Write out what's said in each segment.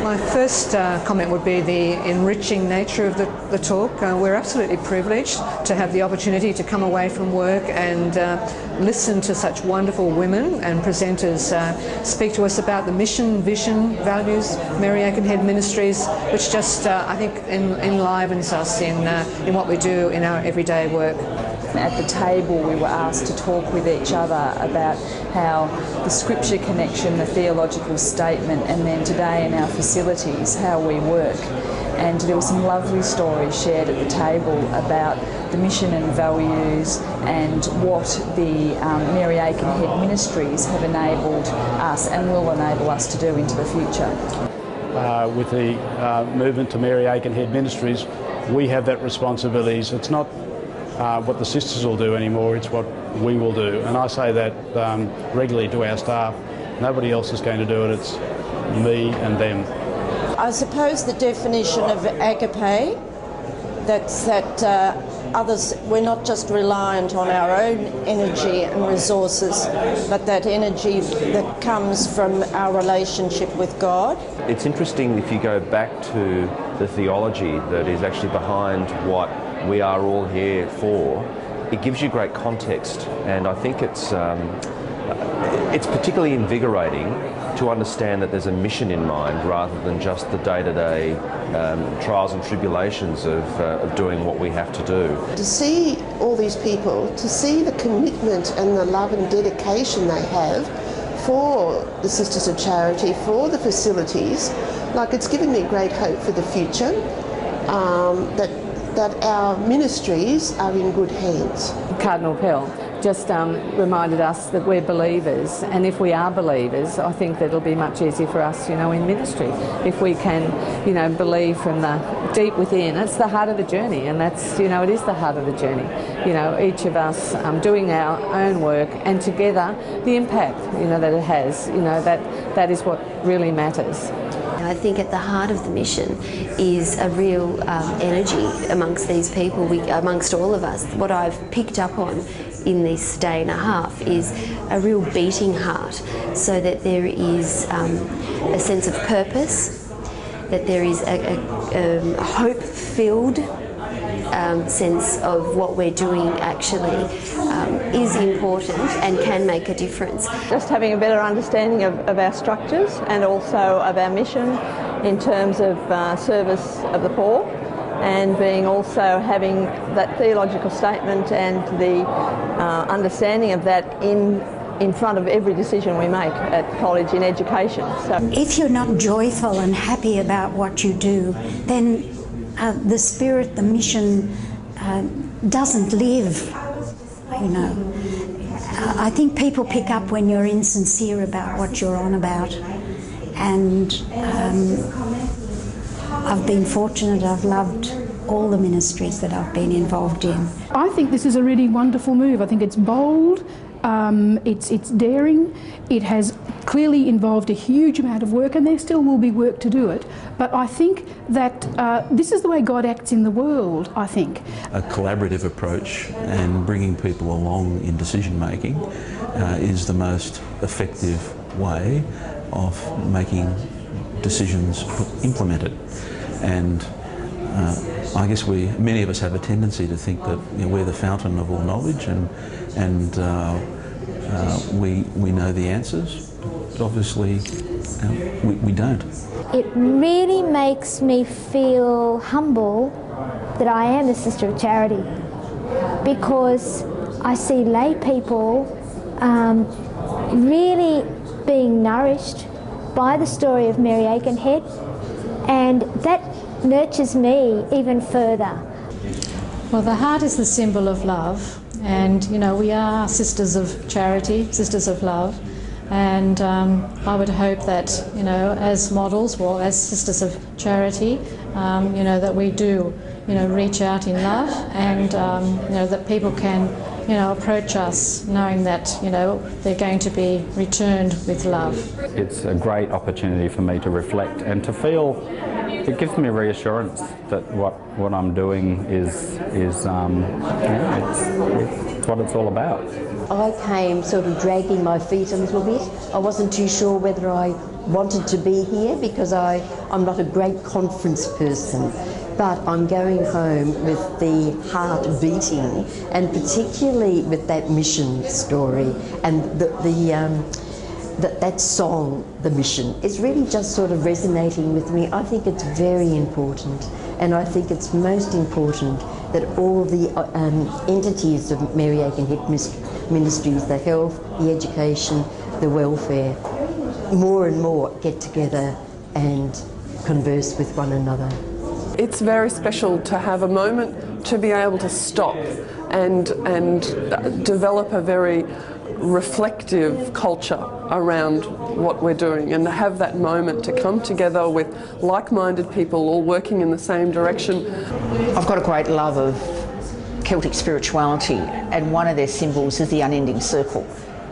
My first comment would be the enriching nature of the talk. We're absolutely privileged to have the opportunity to come away from work and listen to such wonderful women and presenters speak to us about the mission, vision, values, Mary Aikenhead Ministries, which just, I think, enlivens us in what we do in our everyday work. At the table we were asked to talk with each other about how the scripture connection, the theological statement, and then today in our facilities, how we work. And there were some lovely stories shared at the table about the mission and values and what the Mary Aikenhead Ministries have enabled us and will enable us to do into the future. With the movement to Mary Aikenhead Ministries, we have that responsibility. So it's not what the sisters will do anymore, it's what we will do. And I say that regularly to our staff. Nobody else is going to do it, it's me and them. I suppose the definition of agape, that's that others, we're not just reliant on our own energy and resources, but that energy that comes from our relationship with God. It's interesting if you go back to the theology that is actually behind what we are all here for. It gives you great context, and I think it's particularly invigorating to understand that there's a mission in mind rather than just the day-to-day trials and tribulations of doing what we have to do. To see all these people, to see the commitment and the love and dedication they have for the Sisters of Charity, for the facilities, like, it's given me great hope for the future, that our ministries are in good hands. Cardinal Pell just reminded us that we're believers, and if we are believers, I think that it'll be much easier for us, in ministry. If we can, believe from the deep within. It's the heart of the journey, and that's, it is the heart of the journey. Each of us doing our own work, and together the impact, that it has, that is what really matters. I think at the heart of the mission is a real energy amongst these people, amongst all of us. What I've picked up on in this day and a half is a real beating heart, so that there is a sense of purpose, that there is a hope-filled sense of what we're doing actually is important and can make a difference. Just having a better understanding of our structures and also of our mission in terms of service of the poor, and being also having that theological statement and the understanding of that in front of every decision we make at college in education. So, if you're not joyful and happy about what you do, then the spirit, the mission doesn't live, I think people pick up when you're insincere about what you're on about, and I've been fortunate, I've loved all the ministries that I've been involved in. I think this is a really wonderful move. I think it's bold, it's daring, it has clearly involved a huge amount of work, and there still will be work to do it. But I think that this is the way God acts in the world, I think. A collaborative approach and bringing people along in decision making is the most effective way of making decisions implemented. And I guess many of us have a tendency to think that we're the fountain of all knowledge, and we know the answers. But obviously, we don't. It really makes me feel humble that I am a Sister of Charity, because I see lay people really being nourished by the story of Mary Aikenhead, and that nurtures me even further. Well, the heart is the symbol of love, and we are Sisters of Charity, Sisters of Love, and I would hope that as models, well, as Sisters of Charity, that we do reach out in love, and that people can approach us knowing that they're going to be returned with love. It's a great opportunity for me to reflect and to feel. It gives me reassurance that what I'm doing is it's what it's all about. I came sort of dragging my feet a little bit. I wasn't too sure whether I wanted to be here because I'm not a great conference person, but I'm going home with the heart beating, and particularly with that mission story and that song, The Mission, is really just sort of resonating with me. I think it's very important, and I think it's most important that all the entities of Mary Aikenhead Ministries, the health, the education, the welfare, more and more get together and converse with one another. It's very special to have a moment to be able to stop and develop a very reflective culture around what we're doing, and to have that moment to come together with like-minded people all working in the same direction. I've got a great love of Celtic spirituality, and one of their symbols is the unending circle,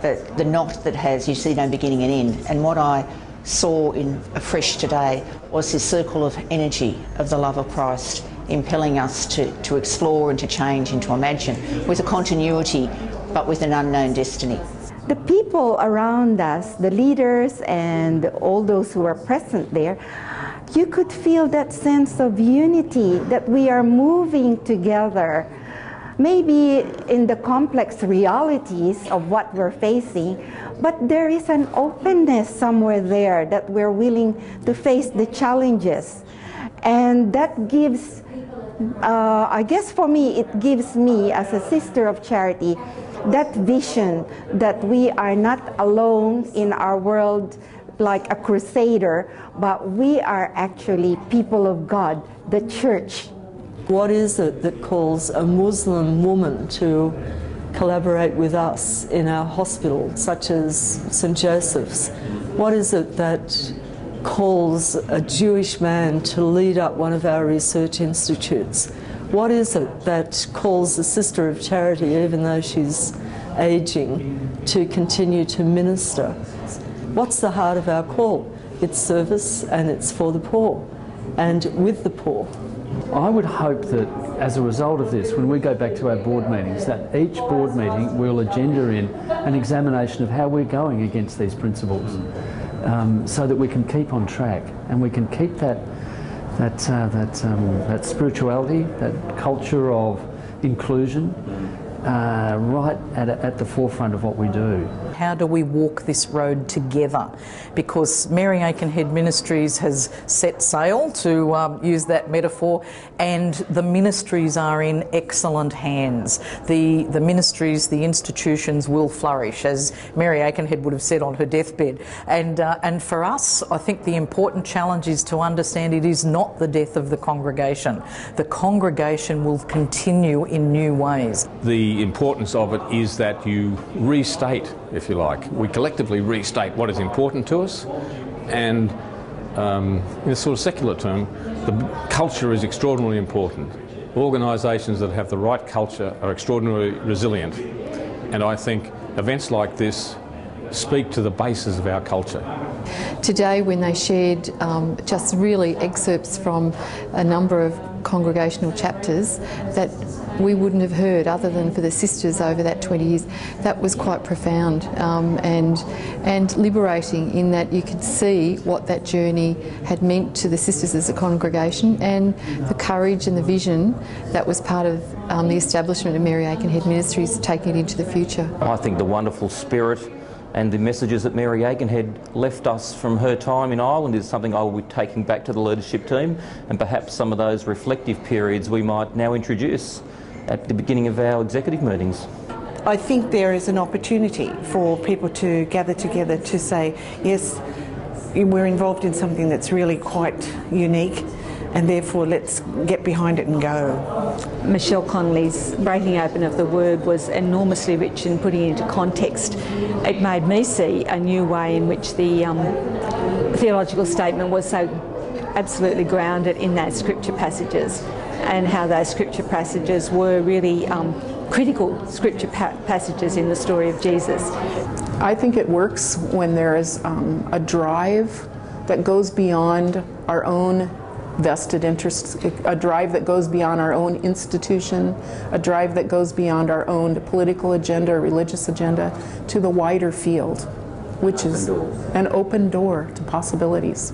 the knot that has, you see, no beginning and end. And what I saw in afresh today was this circle of energy of the love of Christ impelling us to explore and to change and to imagine, with a continuity but with an unknown destiny. The people around us, the leaders and all those who are present there, you could feel that sense of unity, that we are moving together, maybe in the complex realities of what we're facing, but there is an openness somewhere there that we're willing to face the challenges. And that gives, I guess for me, it gives me as a sister of charity that vision that we are not alone in our world like a crusader, but we are actually people of God, the church. What is it that calls a Muslim woman to collaborate with us in our hospital, such as St. Joseph's? What is it that calls a Jewish man to lead up one of our research institutes? What is it that calls a sister of charity, even though she's aging, to continue to minister? What's the heart of our call? It's service, and it's for the poor and with the poor. I would hope that as a result of this, when we go back to our board meetings, that each board meeting will agenda in an examination of how we're going against these principles, so that we can keep on track and we can keep that spirituality, that culture of inclusion, right at the forefront of what we do. How do we walk this road together? Because Mary Aikenhead Ministries has set sail, to use that metaphor, and the ministries are in excellent hands. The ministries, the institutions will flourish, as Mary Aikenhead would have said on her deathbed. And for us, I think the important challenge is to understand it is not the death of the congregation. The congregation will continue in new ways. The importance of it is that you restate, if you like, we collectively restate what is important to us, and in a sort of secular term, the culture is extraordinarily important. Organisations that have the right culture are extraordinarily resilient, and I think events like this speak to the basis of our culture. Today, when they shared just really excerpts from a number of congregational chapters that we wouldn't have heard other than for the sisters over that 20 years, that was quite profound and liberating, in that you could see what that journey had meant to the sisters as a congregation, and the courage and the vision that was part of the establishment of Mary Aikenhead Ministries, taking it into the future. I think the wonderful spirit and the messages that Mary Aikenhead left us from her time in Ireland is something I will be taking back to the leadership team, and perhaps some of those reflective periods we might now introduce at the beginning of our executive meetings. I think there is an opportunity for people to gather together to say, yes, we're involved in something that's really quite unique, and therefore let's get behind it and go. Michelle Connolly's breaking open of the Word was enormously rich in putting it into context. It made me see a new way in which the theological statement was so absolutely grounded in those scripture passages, and how those scripture passages were really critical scripture passages in the story of Jesus. I think it works when there is a drive that goes beyond our own vested interests, a drive that goes beyond our own institution, a drive that goes beyond our own political agenda or religious agenda to the wider field. which is an open door to possibilities.